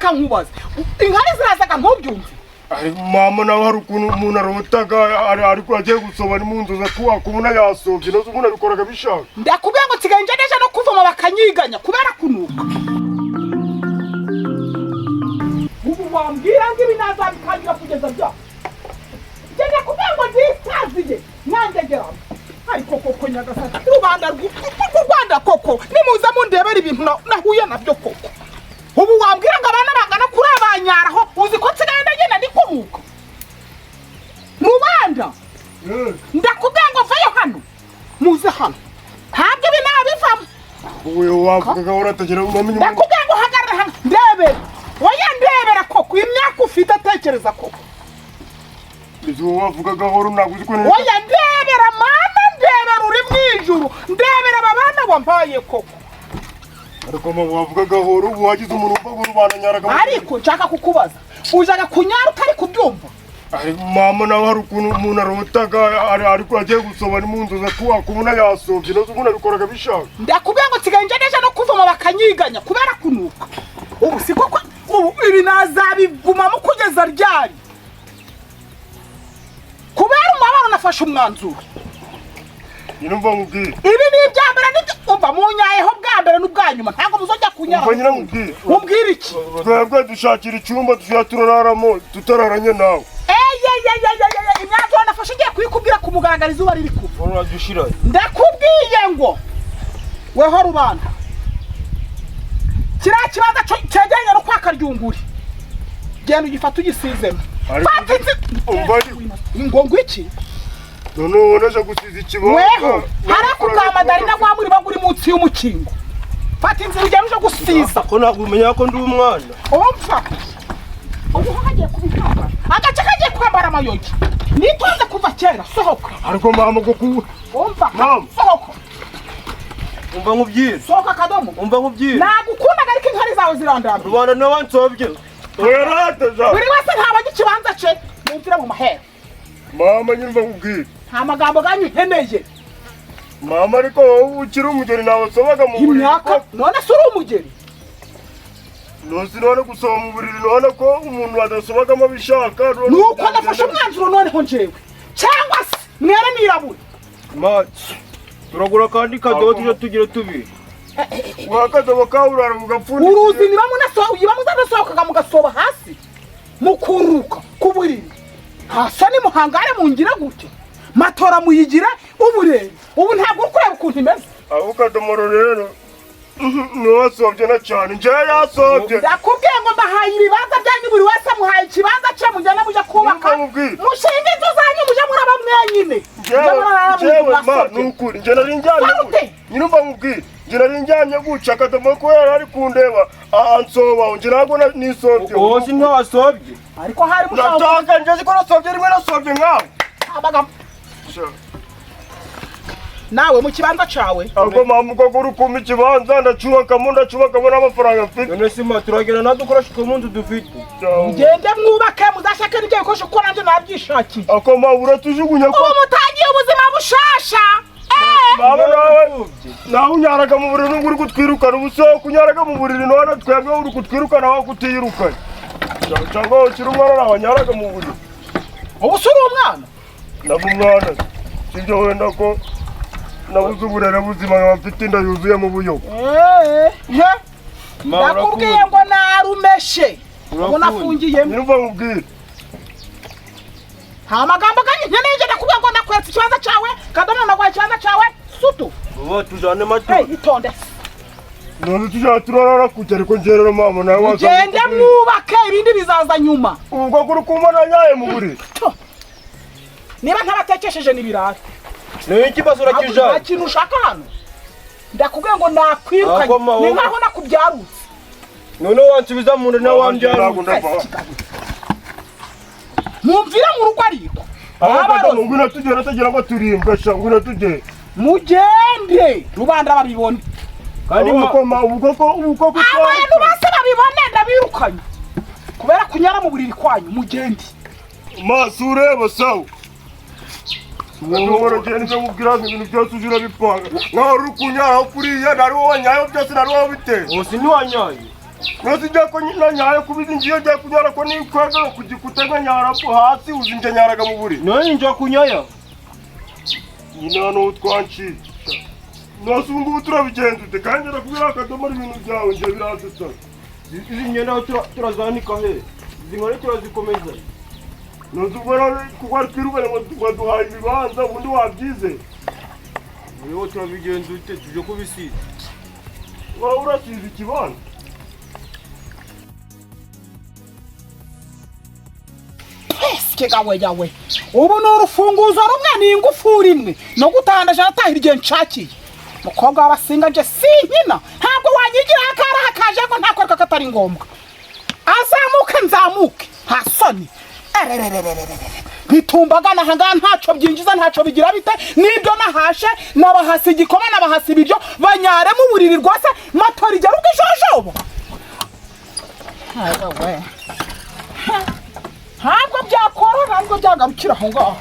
reka nkubaze inkari zirazaga ntubyumve mama nawe hari ukuntu umuntu arotaga ariko agiye gusoba ni mu nzoza kubona yasobye no umuntu abikoraga bishaka ndakubwiye ngo nsigaye nje no kuvoma bakanyiganya kubera kunuka ubu wambwira ngo ibi nazabikangira kugeza bya ngende kubwiye ngo ndisaziye nandegera ariko koko nyagasani rubanda rw'Rwanda koko nimuza mundebera ibintu nahuye nabyo koko ubu wambwira ngo abana bangana kuri abanyaraho uzi ko nsigaye ndagenda ndikomuka rubanda ndakubwiye ngo vayo hano muze hano ntabwo ibi nabivamo wowe wavugaga uratagira umamenye ndakubwiye ngo hagarara hano ndebera oya ndebera koko imyaka ufite atekereza koko izo wavugaga horo naguzi ko oya ndebera mama ndebera uri mwijuru ndebera babana wampaye koko ariko mama wavugaga horo wagize umuntu umva rubanda nyaraga ariko nshaka kukubaza ujaga kunyara utari kubyumva mama nawe hari ukuntu umuntu arotaga ariko agiye gusoba ni mu nzoza kubona yasobye no umuntu abikoraga bishaka ndakubwiye ngo nsigaye nje no kuvoma bakanyiganya kubera kunuka ubu si koko ubu ibi nazabigumamo kugeza ryari kubera umubabaro nafashe umwanzuro nyumva mubwire ibi ni ibyambere umva munyayeho bwa mbere n'ubwa nyuma ntabwo muzojya kunyara umva nyina mubwire mubwire iki twebwe dushakira icyumba tujya turararamo tutararanye nawe imyanzuro nafashe ugiye kuyikubwira ku mugaragaro izuba riri kuva uradushirayo ndakubwiye ngo weho rubanda kiriya kibanza cyegeranye no kwa Karyunguri genda ugifata ugisizemo ngo ngwiki none uboneje gusiza ikibanza weho harakukamadari wa muri baguri munsi y'umukingo fata inzira ujya uje gusiza ko ntabwo umenya ko ndi umwana umfa ubu hagiye kubikanga agace kagiye kwambara amayogi nitonze kuva kera sohoka ariko mama ko umva sohoka umva nkubwire sohoka kadomo umva nkubwire nagukundaga ariko inkari zawe zirandamba rubanda nawansobye werataza buri wese ntabajya ikibanza cye mumvire mu mahera mama nyumva nkubwire nta magambo ganyu nkeneye mama ariko wowe ukiri umugeni nawe sobaga mu buriri imyaka none se uri umugeni nosi none gusoma mu buriri none ko umuntu adasobagamo abishaka nuko nafashe umwanzuro noneho njyewe cyangwa se mwere nirabura maci turagura kandi kadobo tujya tugira tubiri wakadobo kawurara mugapfundikira uruzi niba muzasohokaga mugasoba hasi mukuruka ku buriri hasa ni muhangare mungira gutya matora muyigira uburere ubu ntabwo uri kureba ukuntu imeze aho kadomoro rero niwasobye na cyane njyewe yasobye ndakubwiye ngo mbahaye ibibanza byanyu buri wese muhaye ikibanza cye mujyana mujya kubaka mushinga inzu zanyu mujya muraba mwenyine njyewe ma nukuri njye nari njyanye nyirumva nkubwire njye nari njyanye guca akadomo ko yari ari kundeba ansoba njye ntabwo nisobye wose ntawasobye ariko hari nataka njye ko nasobye rimwe nasobye nkawe nawe mu kibanza cawe ariko mama uko uri kumpa ikibanza ndacubakamo n'amafaranga mfite none sima turagenda nadukoresha ku munsi dufite mugende mwubake muzashake n'ibyo bikoresho kuko nanjye nabyishakiye ako mama uratujugunya ko ubu mutangiye ubuzima bushasha mama nawe unyaraga mu buriri n'ubwo uri kutwirukana ubu si wowe kunyaraga mu buriri none twebwe uri kutwirukana aho kutiyirukanye cyangwa ukiri umwana nawe wanyaraga mu buriri ubu si uri umwana naba umwana sibyo wenda ko nabuze uburere buzima nkaba mfite inda yuzuye mu buyobo ndakubwiye ngo narumeshe ubu nafungiyemo nyirumva nkubwire nta magambo ganyu nkeneye njye ndakubwiye ngo nakwetse ikibanza cawe kadomo nagwaye ikibanza cawe sutu ubu tujane mato itonde none tujya turarara kujya ariko ngerera mama nawe waza mugende mwubake ibindi bizaza nyuma ubwo kuri kumva nanyaye mu buriri niba ntabatekesheje n'ibirayi ni iki basura kijana nta kintu ushaka hano ndakubwiye ngo nakwirukanye ni nkaho nakubyarutse none wansubiza mu nda nawe wambyarutse mwumvire mu rugo ariko abagabo ngwino tugera tagira ngo turimbwa sha ngwino tugere mugende rubanda babibone kandi uko abantu bose babibone ndabirukanye kubera kunyara mu buriri kwanyu mugende maso ureba sawa Ngoro genda cyo mubwira ibintu byose ujura bipanga. Nkaho uri kunyara kuriya nari wowe wanyayo byose nari wowe bite. Wose ni wanyaye. Nozijya ko nyanyaye kubizi ngiye jya kunyara ko nikwega kugikutega nyara po hasi uzinje nyaraga mu buri. None njya kunyaya. Nyina no twanci. Nosungu uturabigenze ute kandi nakubira akadomora ibintu byawe nje birazita. Izi myenda turazanika he? Izi nkore turazikomeza. Nozubora kuko twirugane ngo duhaye ibibanza ubundi wabyize. Niyo turabigenze ute tuje kubisiza. Wa urasize ikibanza. Gawe yawe ubu ni urufunguzo rumwe n'ingufuri imwe no gutandasha atahira igihe nshakiye mukobwa w'abasinga nje sinkina ntabwo wanyigira akara hakaje ngo ntakoreka katari ngombwa azamuke nzamuke nta soni bitumbagana hanga ntacyo byinjiza ntacyo bigira bite nibyo nahashe nabahasi igikoma nabahasi ibiryo banyare mu buriri rwose matora igera ukijojobo hawe ntabwo byakora ntabwo byagarukira aho ngaho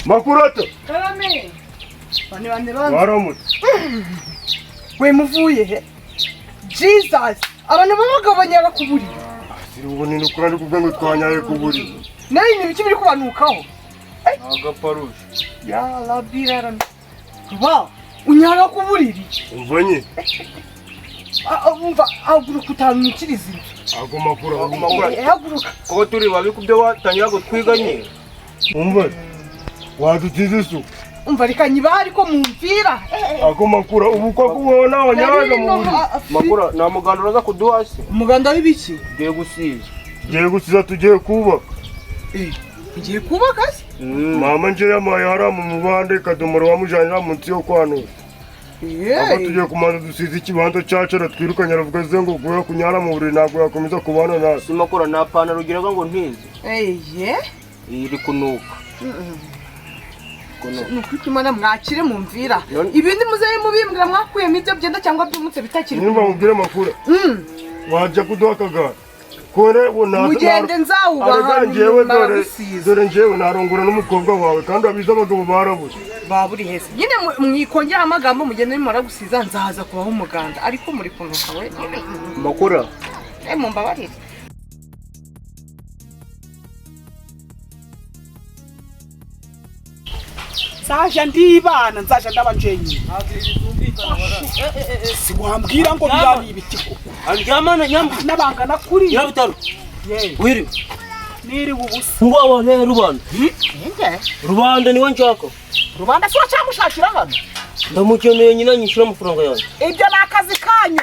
Makurata karame bane waramutse we muvuye he Jesus abantu babagabanyaga ku buriri siri ubu ni ukurandi kugango twanyaye ku buriri nayo ni biki biri kubanukaho Agaparusha. ya labira ba unyaga ku buriri umvanye umva aguruka utamwikiriza ago makuru aguruka Ko turi babi kubyo watangira gutwiganye. umva wadutize su umva reka nyiba ariko mumvira ago makuru ubu ko kubona abanyaraga mu buriri Makura na muganda uraza kuduhasi. umuganda w'ibiki Giye gusiza. tugiye gusiza tugiye kubaka ngiye kubaka se mama nje yamaye haramu mu bande kadomoro wamujyanira munsi yo kwanura abo tugiye kumanza dusize ikibanza cyacu twirukanye aravuga ze ngo guya kunyara mu buriri ntabwo yakomeza kubana nasi Makura na panaro ugiraga ngo ntizi. eye Iri kunuka. nukwituma mwakire mumvira ibindi muzaye mubimbwira mwakuyemo ibyo byenda cyangwa byumutse bitakiri nimba mubwire makuru wajya kuduha akagara kore mugende nzawubaha dore njyewe narongora n'umukobwa wawe kandi abize abagabo barabuze baburi hese nyine mwikongera amagambo mugende mumara gusiza nzahaza kubaho umuganda ariko muri kunuka we Makura. mumbabarire nzaje ndibana nzaje ndaba njenye siwambwira ngo byari ibiti Andyamana nyamba nabangana kuri Nyabutaro. Wiri. niri ubusa Ngwa ne rubanda. Rubanda niwe nshaka. rubanda sura cyamushakira hano Ndamukeneye nyina nyishura amafaranga yanjye. ibyo ni akazi kanyu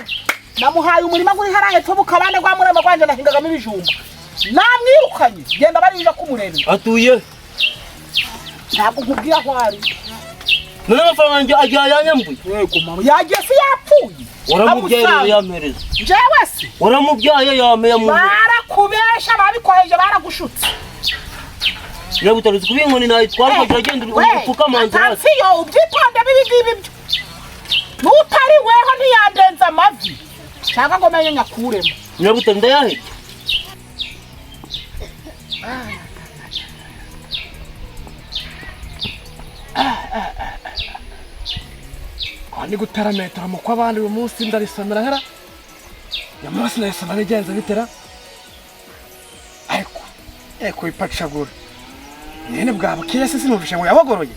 namuhaye umurima guri harahe pfu kabande kwa murema kwanje nahingagamo ibijumba namwirukanye genda barija kumurema Atuye. ntabwo nkubwira aho ari None amafaranga yanjye ajya yanyambuye. yego mama yagiye se yapfuye Waramubyaye yampereza. jewe se Waramubyaye yameye mu. barakubesha babikoheje baragushutse Nyabutaro kubinkoni nayo twaragira agenda upfuka manzi hasi. Tansiyo ubyitonde bibigibi byo nutari weho ntiyandenza amavi cyangwa ngo menye nyakuremo Nyabutaro ndayahe. Kwani gutera metero mu kwabandi uyu munsi ndarisamira hera. Ya munsi narisama bigenze bitera. Eko ipacagura. Yene bwabo kiyese sinumvishe ngo yabagoroye.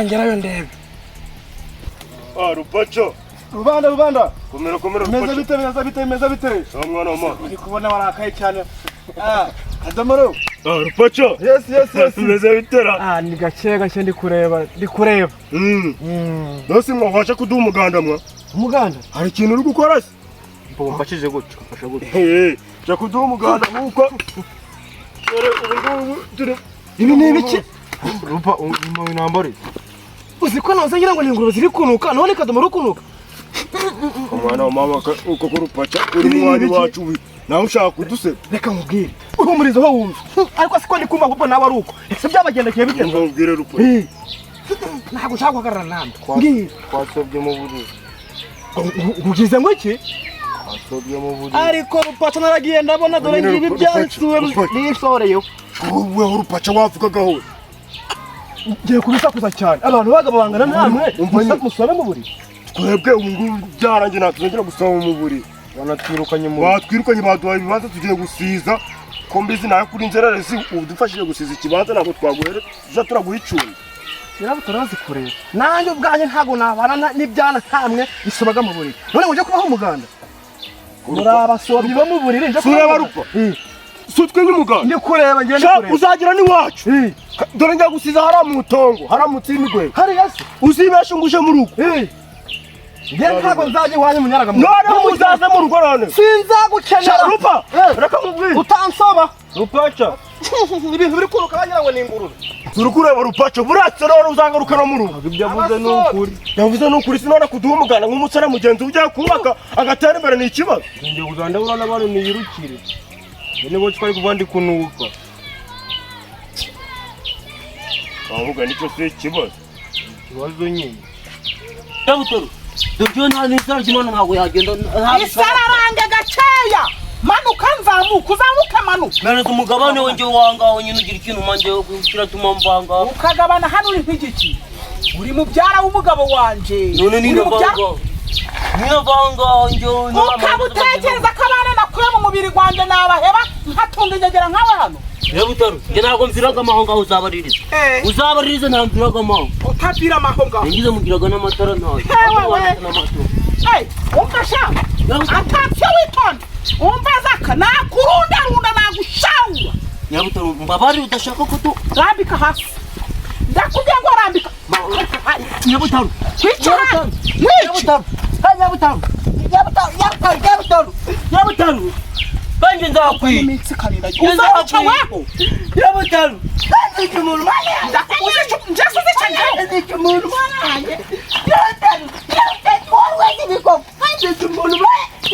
Ngerayo ndebe. rupaco Rubanda. komera Meza bite. mwana wa mama Uri kubona warakaye cyane. Kadomoro. rupaco Yes. meze bitera Ni gake ndi kureba. Nose mwafasha kuduha umuganda mwa Umuganda. hari ikintu uri gukora se Mbashije gutyo, mfasha gutyo. cyo kuduha umuganda nkuko dore ubu turi Ibi ni ibiki? Rupa nambare. Uzi ko nazo ngira ngo ni ingurube ziri kunuka none Kadomoro kunuka. umwana wa mama uko rupaco uri mwari wacu wi nawe ushaka kuduseba Reka nkubwire. Uhumuriza ho wumva. Ariko siko ndi kumva kuko nawe ari uko. Ese byabagendekeye bite? mbwire rupaco Ntabwo nshaka guhagarara namwe. Mbwira. Twasobye mu buriri. Ugize ngo iki? Twasobye mu buriri. Ariko rupaco naragiye ndabona dore ngibi byansuwe nisoreyo. wowe rupaco wavugagaho Ngiye kubisakuza cyane. Abantu bagabo bangana namwe. Musabe mu buriri. twebwe ubu ngubu byarangiye natuzongera gusaba mu buriri banatwirukanye mu batwirukanye baduhaye ibibanza tugiye gusiza ko mbizi nawe kuri inzererezi udufashije gusiza ikibanza ntabwo twaguhereza turaguha icumbi nyirabutoru arazikorera nanjye ubwanjye ntabwo nabana n'ibyana ntamwe bisobaga mu buriri none uje kubaho umuganda muri abasobyi bo mu buriri nje kureba rupa sutwe nk'umuganda ndi kureba ngende kureba uzagira n'iwacu dore njya gusiza hariya mu itongo haramutse imigwe hariya se uzibeshe ngo uje mu rugo njye ntabwo nzajya iwanyu munyaraga noneho muzaze mu rugo none sinzagukenera rupa reka mubwire utansoba rupaca ibintu biri kuruka wagira ngo ni ingurube turi kureba rupaca buratse rero uzagaruka no mu rugo ibyo avuze ni ukuri yavuze ni ukuri sinone kuduha umuganda nk'umusore mugenzi ugiye kubaka agatera imbere ni ikibazo njye uzanda bura n'abantu niyirukire nibo twari kuva ndi kunuka avuga nicyo se ikibazo nyine Nyirabutoru dore nta n'isara ry'Imana ntabwo yagenda isararange gakeya manuka nzamuka uzamuke manuka mereza umugabane wenge wangaho nyine ugira ikintu manje kiratuma mbanga ukagabana hano uri nk'igiki uri mubyara w'umugabo wanje none ni navanga njyo ukaba utekereza ko abana nakuye mu mubiri gwanje nabaheba nkatunga ingegera nkawe hano Nyirabutoru njye ntabwo mviraga amahonga aho uzabaririza nta mviraga amahonga utapira amahonga yagize mugiraga n'amatara ntayo umva sha atatse witonde umva zaka nakurundarunda nagushawura Nyirabutoru mbabari udashaka ko tu rambika hasi ndakubwiye ngo rambika Nyirabutoru Nyirabutoru Banje nzakwiye imitsi karinda uzacawaho Nyirabutoru banje umuntu ndakubuze njasuze cyane umuntu wanjye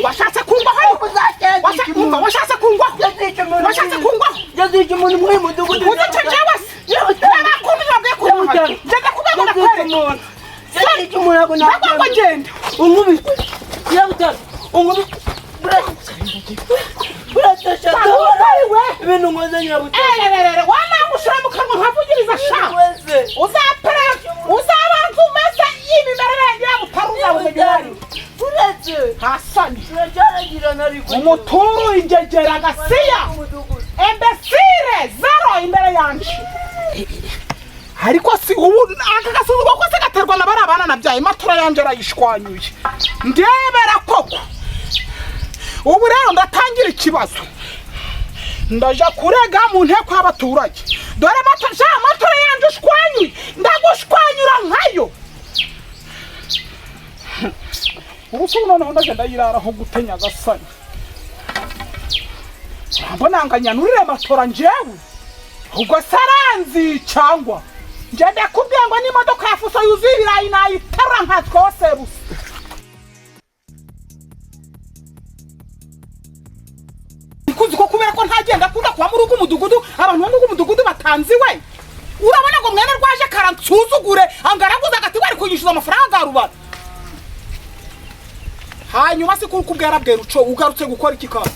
washatse kungwaho washatse kungwaho yazica umuntu muri mudugudu uzica jewe n'abakundi babwiye kumuhana ngenda kubego nakwereka yazica umuntu ntabwo genda unkubise Nyirabutoru unkubise buratashaka ibintu nkoze Nyirabutoru wanagushira mu kanwa nkavugiriza sha uzabanza umeze y'imimerere ya Nyirabutoru uzabumenya wari uretse hasani turacyaragirana ariko umuturu ingegera gasiya embesire zero imbere yanje ariko si ubu aka gasuzuguro kose gaterwa na bari abana nabyaye matura yanje arayishwanyuye ndebera koko ubu rero ndatangira ikibazo ndaja kurega mu nteko y'abaturage dore matura yanje ushwanyuye ndagushwanyura nkayo ubuso noneho ndagenda yiraraho gutenya gasani mbonanganya nurire matora njyewe ubwo saranzi cyangwa nje ndakubwiye ngo n'imodoka ya fuso yuzuye ibirayi nayitara nka twose rusa ikuzi ko kubera ko ntagenda akunda kuba muri ugu mudugudu abantu bo mu mudugudu batanziwe urabona ngo mwene rwaje karansuzugure angaraguza agati wari kunyishyuza amafaranga ya rubanda hanyuma si kukubwira bweruco ugarutse gukora iki kazi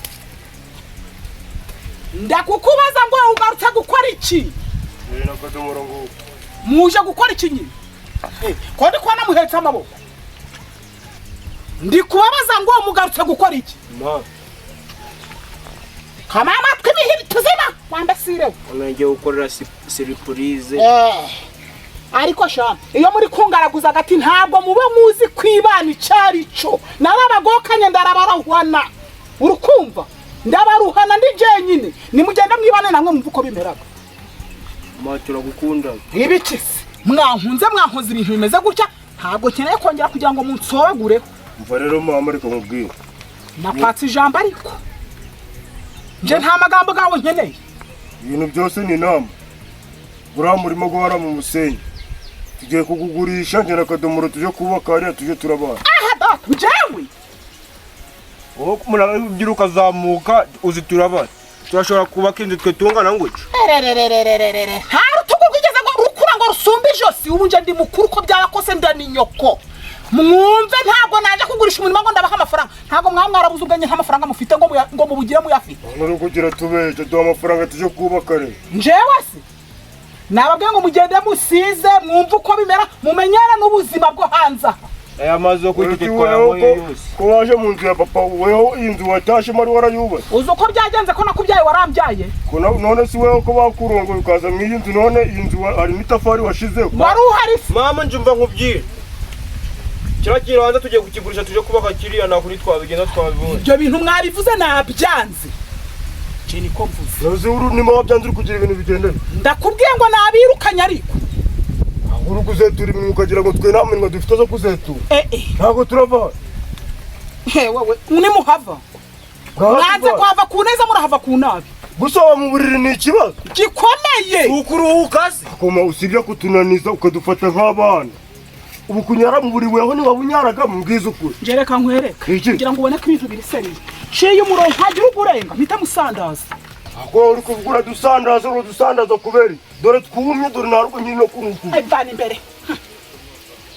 ndakukubaza ngo ugarutse gukora iki nafata umurongo muje gukora iki nyine ko ndi kubona muhetse amaboko ndi kubabaza ngo mugarutse gukora iki kama amatwi bihiri tuzima wambasirewe ngiye gukorera surprise ariko shana iyo muri kungaraguza agati ntabwo mube muzi kwibana icyari cyo narabagokanye ndarabarahwana urukumva ndabaruhana ndi jenyine nimugenda mwibane namwe mvuko uko bimeraga matura gukunda ibikisi mwankunze mwankoze ibintu bimeze gutya ntabwo keneye kongera kugira ngo munsobagureho mva rero mama ariko mubwire napatse ijambo ariko nje nta magambo gawe nkeneye ibintu byose ni inama buriya murimo guhara mu musenyi tugiye kukugurisha njye na kadomoro tuje kubaka hariya tuje turabana aha jewe wowe murabyiruka ukazamuka uzi turabana turashobora kubaka inzu twe tungana nguco nta rutugu rwigeze ngo rukura ngo rusumbe ijosi ubu nje ndi mukuru ko byaba kose ndani nyoko mwumve ntabwo naje kugurisha umurimo ngo ndabaha amafaranga ntabwo mwarabuze ubwenge nta mafaranga mufite ngo mubugire muyafite none kugira tubeje duha amafaranga tuje kubaka rero njewe se nababwiye ngo mugende musize mwumve uko bimera mumenyere n'ubuzima bwo hanze aha aya mazu yo kwitete twayamoye yose ko waje mu nzu ya papa weho iyi nzu watashemo ari warayubatse uzi uko byagenze ko nakubyaye warambyaye none si weho ko bakurongoye ukaza mu iyi nzu none iyi nzu harimo itafari washizeho wari uhari se mama njumva nkubwira kira kiranza tugiye kukigurisha tuje kubaka kiriya nakuri twabigenda twabibonye ibyo bintu mwarivuze nabyanze je niko mvuze Nazi uru nimo wabyanze uri kugira ibintu bigendana ndakubwiye ngo nabirukanye ariko uri kuzetura ibintu ukagira ngo twe nta minwa dufite zo kuzetura ntabwo turava wewe ni muhava mwanze kwava ku neza murahava ku nabi gusaba mu buriri ni ikibazo gikomeye ukuruhuka se akoma usibye kutunaniza ukadufata nk'abana ubu kunyara mu buriri weho niba unyaraga mu bwiza ukuri ngereka nkwereka kugira ngo ubone ko ibintu biri seriye ciye umurongo ntagira ugurenga mpita musandaza ako uri kuvugura dusandaza kubera dore twumye dore narwo nyine no kunuku bana imbere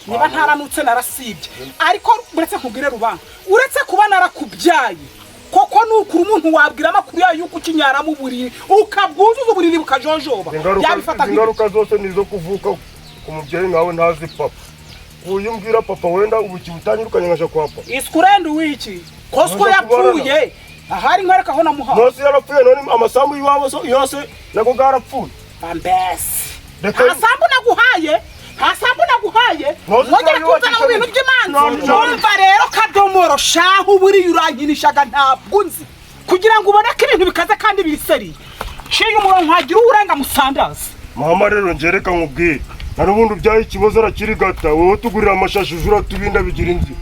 niba ntaranutse narasibye ariko uretse nkubwire rubanga uretse kuba narakubyaye koko nukuri umuntu wabwira amakuru yayo yuko ukinyara mu buriri ukabwuzuza uburiri bukajojoba yabifata ingaruka zose nizo kuvuka ku mubyeyi nawe ntazi papa uyu mbwira papa wenda ubu kibutanyirukanye nkaje kwa papa iskurende wiki kosko yapfuye ahari nkwereka aho namuha nose yarapfuye none amasambu yiwabo yose nago garapfuye bambese asambu naguhaye ngongera kuzana mu bintu by'Imana numva rero kadomoro shahu buri urankinishaga ntabwo nzi kugira ngo ubone ko ibintu bikaze kandi biseriye ciye umurongo hagira urenga musandaza mama rero ngereka nkubwire narubundi byaye ikibazo arakiri gata wowe tugurira amashashi ujura tubinda bigira inzi